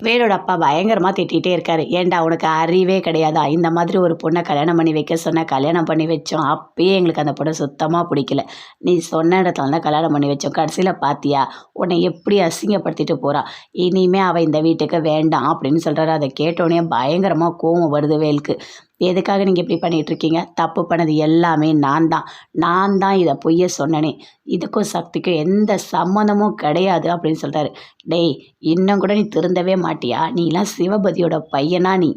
வேலோட அப்பா பயங்கரமாக திட்டிகிட்டே இருக்காரு. ஏன்டா உனக்கு அறிவே கிடையாதா? இந்த மாதிரி ஒரு பொண்ணை கல்யாணம் பண்ணி வைக்க சொன்ன, கல்யாணம் பண்ணி வச்சோம். அப்பயே எங்களுக்கு அந்த பொண்ணை சுத்தமாக பிடிக்கல. நீ சொன்ன இடத்துல தான் கல்யாணம் பண்ணி வச்சோம். கடைசியில் பார்த்தியா உன்னை எப்படி அசிங்கப்படுத்திட்டு போகிறா. இனிமே அவள் இந்த வீட்டுக்கு வேண்டாம் அப்படின்னு சொல்கிறாரு. அதை கேட்டோடனே பயங்கரமாக கோவம் வருது வேலுக்கு. எதுக்காக நீங்கள் இப்படி பண்ணிகிட்ருக்கீங்க? தப்பு பண்ணது எல்லாமே நான் தான் இதை பொய்ய சொன்னனே. இதுக்கும் சக்திக்கும் எந்த சம்மந்தமும் கிடையாது அப்படின்னு சொல்கிறாரு. டேய், இன்னும் கூட நீ திருந்தவே மாட்டியா? நீலாம் சிவபதியோட பையனா? நீ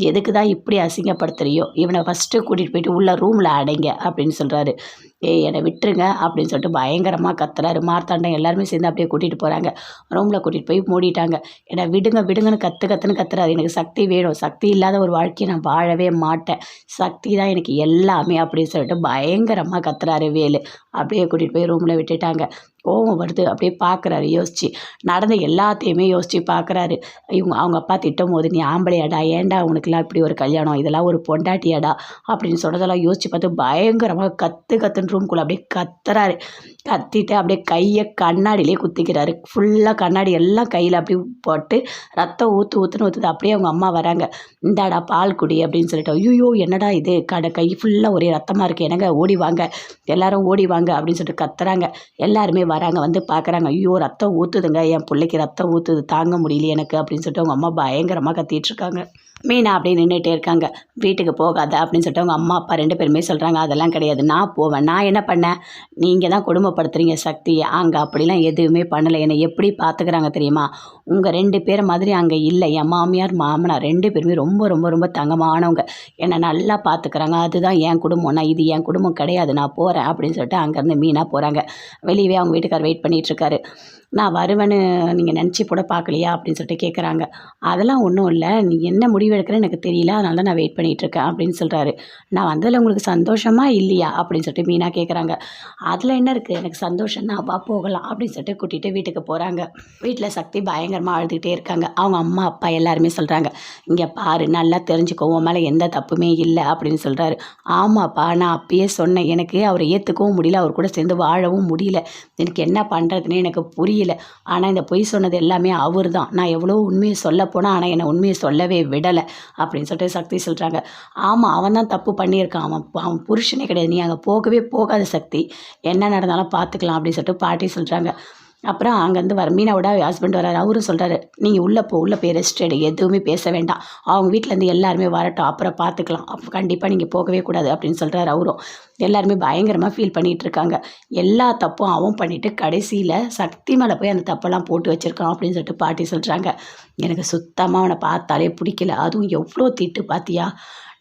எதுக்கு தான் இப்படி அசிங்கப்படுத்துறியோ? இவனை ஃபஸ்ட்டு கூட்டிகிட்டு போயிட்டு உள்ள ரூமில் அடைங்க அப்படின்னு சொல்கிறாரு. ஏய், என்னை விட்டுருங்க அப்படின்னு சொல்லிட்டு பயங்கரமாக கத்துறாரு. மார்த்தாண்டம் எல்லாருமே சேர்ந்து அப்படியே கூட்டிகிட்டு போகிறாங்க. ரூமில் கூட்டிகிட்டு போய் மூடிட்டாங்க. என்னை விடுங்க விடுங்கன்னு கத்துன்னு கத்துறாரு. எனக்கு சக்தி வேணும். சக்தி இல்லாத ஒரு வாழ்க்கையை நான் வாழவே மாட்டேன். சக்தி தான் எனக்கு எல்லாமே அப்படின்னு சொல்லிட்டு பயங்கரமாக கத்துறாரு வேலு. அப்படியே கூட்டிகிட்டு போய் ரூமில் விட்டுட்டாங்க. கோவம் வருது. அப்படியே பார்க்குறாரு யோசிச்சு. நடந்த எல்லாத்தையுமே யோசித்து பார்க்குறாரு. அவங்க அப்பா திட்டும் போது, நீ ஆம்பளையாடா, ஏன்டா உனக்குலாம் இப்படி ஒரு கல்யாணம், இதெல்லாம் ஒரு பொண்டாட்டியாடா அப்படின்னு சொன்னதெல்லாம் யோசித்து பார்த்து பயங்கரமாக கத்துன்னு ரூம்குள்ளே அப்படியே கத்துறாரு. கத்திட்டு அப்படியே கையை கண்ணாடியிலே குத்திக்கிறாரு. ஃபுல்லாக கண்ணாடி எல்லாம் கையில் அப்படியே போட்டு ரத்தம் ஊற்றுன்னு ஊற்றுது. அப்படியே அவங்க அம்மா வராங்க. இந்தாடா பால் குடி அப்படின்னு சொல்லிட்டு. ஐயோ என்னடா இது, கை ஃபுல்லாக ஒரே ரத்தமாக இருக்குது, என்னங்க ஓடி வாங்க, எல்லாரும் ஓடி வாங்க அப்படின்னு சொல்லிட்டு கத்துறாங்க. எல்லாருமே வராங்க. வந்து பார்க்குறாங்க. ஐயோ ரத்தம் ஊற்றுதுங்க, என் பிள்ளைக்கு ரத்தம் ஊற்றுது, தாங்க முடியல எனக்கு அப்படின்னு சொல்லிட்டு அவங்க அம்மா பயங்கரமாக கத்திகிட்ருக்காங்க. மீனா அப்படியே நின்றுட்டே இருக்காங்க. வீட்டுக்கு போகாத அப்படின்னு சொல்லிட்டு அவங்க அம்மா அப்பா 2 பேருமே சொல்கிறாங்க. அதெல்லாம் கிடையாது, நான் போவேன். நான் என்ன பண்ணேன்? நீங்கள் தான் கொடுமைப்படுத்துறீங்க சக்தியை. அங்கே அப்படிலாம் எதுவுமே பண்ணலை. என்னை எப்படி பார்த்துக்கிறாங்க தெரியுமா? உங்கள் 2 பேர் மாதிரி அங்கே இல்லை. என் மாமியார் மாமனார் 2 பேருமே ரொம்ப ரொம்ப ரொம்ப தங்கமானவங்க. என்னை நல்லா பார்த்துக்கிறாங்க. அதுதான் என் குடும்பம்னா, இது என் குடும்பம் கிடையாது, நான் போகிறேன் அப்படின்னு சொல்லிட்டு அங்கேருந்து மீனா போகிறாங்க. வெளியவே அவங்க வீட்டுக்கார் வெயிட் பண்ணிகிட்ருக்காரு. நான் வருவேன்னு நீங்கள் நினச்சி கூட பார்க்கலையா அப்படின்னு சொல்லிட்டு கேட்குறாங்க. அதெல்லாம் ஒன்றும் இல்லை, நீ என்ன முடிவு எடுக்கிறேன்னு எனக்கு தெரியல, அதனால தான் நான் வெயிட் பண்ணிகிட்ருக்கேன் அப்படின்னு சொல்கிறாரு. நான் வந்ததில் உங்களுக்கு சந்தோஷமா இல்லையா அப்படின்னு சொல்லிட்டு மீனா கேட்குறாங்க. அதில் என்ன இருக்குது, எனக்கு சந்தோஷம் தான், வா போகலாம் அப்படின்னு சொல்லிட்டு கூட்டிகிட்டு வீட்டுக்கு போகிறாங்க. வீட்டில் சக்தி பயங்கரமாக அழுதுகிட்டே இருக்காங்க. அவங்க அம்மா அப்பா எல்லாருமே சொல்கிறாங்க, இங்கே பாரு, நல்லா தெரிஞ்சுக்கோ, உன் மேலே எந்த தப்புமே இல்லை அப்படின்னு சொல்கிறாரு. ஆமாப்பா, நான் அப்பயே சொன்னேன், எனக்கு அவரை ஏற்றுக்கவும் முடியல, அவர் கூட சேர்ந்து வாழவும் முடியல, எனக்கு என்ன பண்ணுறதுனே எனக்கு புரியல. ஆனால் இந்த பொய் சொன்னது எல்லாமே அவர் தான். நான் எவ்வளோ உண்மையை சொல்ல போனால், ஆனால் என்னை உண்மையை சொல்லவே விடலை அப்படின்னு சொல்லிட்டு சக்தி சொல்கிறாங்க. ஆமாம், அவன் தான் தப்பு பண்ணியிருக்கான். அவன் புருஷனே கிடையாது. நீ அங்கே போகவே போகாத சக்தி, என்ன நடந்தாலும் பார்த்துக்கலாம் அப்படின்னு சொல்லிட்டு பாட்டி சொல்கிறாங்க. அப்புறம் அங்கேருந்து மீனாவோட ஹஸ்பண்ட் வராரு. அவரும் சொல்கிறாரு, நீங்கள் உள்ளே போய் ரெஸ்ட் எடு, எதுவுமே பேச வேண்டாம், அவங்க வீட்டிலேருந்து எல்லாருமே வரட்டும், அப்புறம் பார்த்துக்கலாம், அப்போ கண்டிப்பாக நீங்கள் போகவே கூடாது அப்படின்னு சொல்கிறாரு அவரும். எல்லாருமே பயங்கரமாக ஃபீல் பண்ணிகிட்டு இருக்காங்க. எல்லா தப்பும் அவன் பண்ணிவிட்டு கடைசியில் சக்தி மேலே போய் அந்த தப்பெல்லாம் போட்டு வச்சுருக்கான் அப்படின்னு சொல்லிட்டு பாட்டி சொல்கிறாங்க. எனக்கு சுத்தமாக அவனை பார்த்தாலே பிடிக்கல. அதுவும் எவ்வளோ திட்டு பார்த்தியா,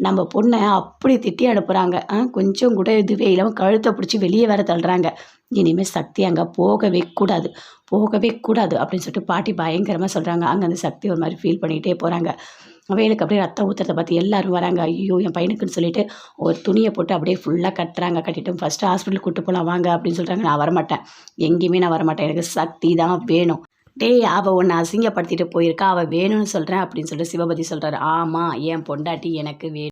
நம்ம பொண்ணை அப்படி திட்டி அனுப்புகிறாங்க. கொஞ்சம் கூட இதுவே இல்லாமல் கழுத்தை பிடிச்சி வெளியே வேற தள்ளுறாங்க. இனிமேல் சக்தி அங்கே போகவே கூடாது அப்படின்னு சொல்லிட்டு பாட்டி பயங்கரமாக சொல்கிறாங்க. அங்கே அந்த சக்தி ஒரு மாதிரி ஃபீல் பண்ணிகிட்டே போகிறாங்க. வேலுக்கு அப்படியே ரத்தம் ஊற்றுறதை பார்த்து எல்லோரும் வராங்க. ஐயோ என் பையனுக்குன்னு சொல்லிட்டு ஒரு துணியை போட்டு அப்படியே ஃபுல்லாக கட்டுறாங்க. கட்டிட்டு ஃபஸ்ட்டு ஹாஸ்பிட்டலுக்கு கூப்பிட்டு போகலாம் வாங்க அப்படின்னு சொல்கிறாங்க. நான் வரமாட்டேன், எங்கேயுமே நான் வரமாட்டேன், எனக்கு சக்தி தான் வேணும். டேய், அவள் ஒன்று அசிங்கப்படுத்திட்டு போயிருக்கா, அவள் வேணும்னு சொல்கிறேன் அப்படின்னு சொல்லிட்டு சிவபதி சொல்கிறாரு. ஆமாம், என் பொண்டாட்டி எனக்கு வேணும்.